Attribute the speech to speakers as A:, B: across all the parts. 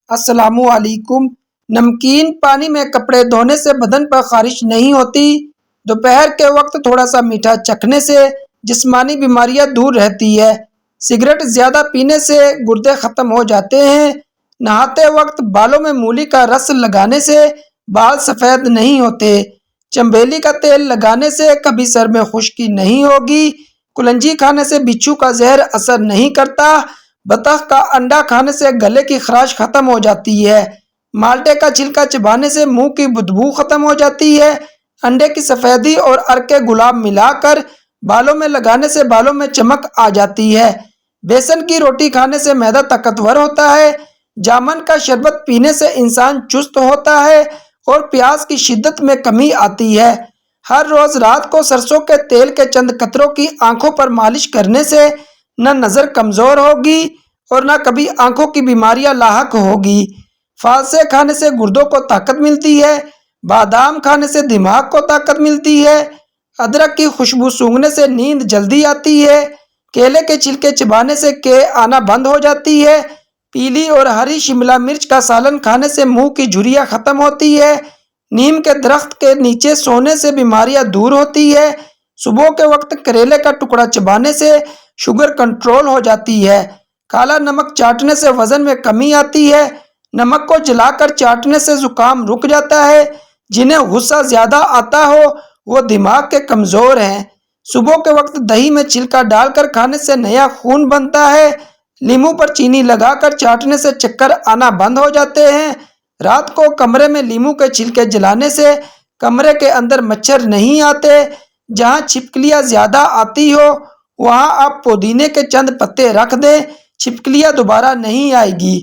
A: السلام علیکم۔ نمکین پانی میں کپڑے دھونے سے بدن پر خارش نہیں ہوتی۔ دوپہر کے وقت تھوڑا سا میٹھا چکھنے سے جسمانی بیماریاں دور رہتی ہے۔ سگریٹ زیادہ پینے سے گردے ختم ہو جاتے ہیں۔ نہاتے وقت بالوں میں مولی کا رس لگانے سے بال سفید نہیں ہوتے۔ چنبیلی کا تیل لگانے سے کبھی سر میں خشکی نہیں ہوگی۔ کلنجی کھانے سے بچھو کا زہر اثر نہیں کرتا۔ بطخ کا انڈا کھانے سے گلے کی خراش ختم ہو جاتی ہے۔ مالٹے کا چھلکا چبانے سے منہ کی بدبو ختم ہو جاتی ہے۔ انڈے کی سفیدی اور عرق گلاب ملا کر بالوں میں لگانے سے بالوں میں چمک آ جاتی ہے۔ بیسن کی روٹی کھانے سے معدہ طاقتور ہوتا ہے۔ جامن کا شربت پینے سے انسان چست ہوتا ہے اور پیاس کی شدت میں کمی آتی ہے۔ ہر روز رات کو سرسوں کے تیل کے چند قطروں کی آنکھوں پر مالش کرنے سے نہ نظر کمزور ہوگی اور نہ کبھی آنکھوں کی بیماریاں لاحق ہوگی۔ فالسے کھانے سے گردوں کو طاقت ملتی ہے۔ بادام کھانے سے دماغ کو طاقت ملتی ہے۔ ادرک کی خوشبو سونگھنے سے نیند جلدی آتی ہے۔ کیلے کے چھلکے چبانے سے کے آنا بند ہو جاتی ہے۔ پیلی اور ہری شملہ مرچ کا سالن کھانے سے منہ کی جھریاں ختم ہوتی ہے۔ نیم کے درخت کے نیچے سونے سے بیماریاں دور ہوتی ہے۔ صبح کے وقت کریلے کا ٹکڑا چبانے سے شوگر کنٹرول ہو جاتی ہے۔ کالا نمک چاٹنے سے وزن میں کمی آتی ہے۔ نمک کو جلا کر چاٹنے سے زکام رک جاتا ہے۔ جنہیں غصہ زیادہ آتا ہو وہ دماغ کے کمزور ہیں۔ صبح کے وقت دہی میں چھلکا ڈال کر کھانے سے نیا خون بنتا ہے۔ لیموں پر چینی لگا کر چاٹنے سے چکر آنا بند ہو جاتے ہیں۔ رات کو کمرے میں لیموں کے چھلکے جلانے سے کمرے کے اندر مچھر نہیں آتے۔ جہاں چھپکلیاں زیادہ آتی ہو وہاں آپ پودینے کے چند پتے رکھ دیں، چھپکلیاں دوبارہ نہیں آئے گی۔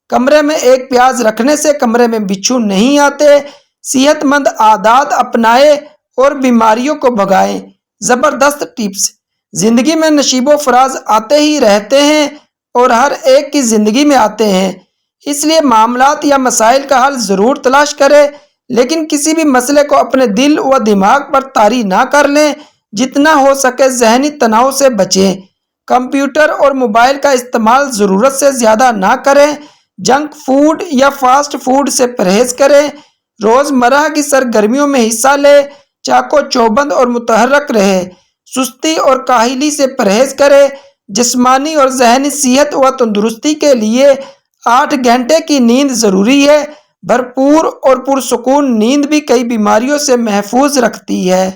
A: کمرے میں ایک پیاز رکھنے سے کمرے میں بچھو نہیں آتے۔ صحت مند عادات اپنائیں اور بیماریوں کو بھگائیں۔ زبردست ٹپس۔ زندگی میں نشیب و فراز آتے ہی رہتے ہیں اور ہر ایک کی زندگی میں آتے ہیں، اس لیے معاملات یا مسائل کا حل ضرور تلاش کریں، لیکن کسی بھی مسئلے کو اپنے دل و دماغ پر طاری نہ کر لیں۔ جتنا ہو سکے ذہنی تناؤ سے بچیں۔ کمپیوٹر اور موبائل کا استعمال ضرورت سے زیادہ نہ کریں۔ جنک فوڈ یا فاسٹ فوڈ سے پرہیز کریں۔ روزمرہ کی سرگرمیوں میں حصہ لیں۔ چاق و چوبند اور متحرک رہیں۔ سستی اور کاہلی سے پرہیز کریں۔ جسمانی اور ذہنی صحت و تندرستی کے لیے 8 گھنٹے کی نیند ضروری ہے۔ بھرپور اور پرسکون نیند بھی کئی بیماریوں سے محفوظ رکھتی ہے۔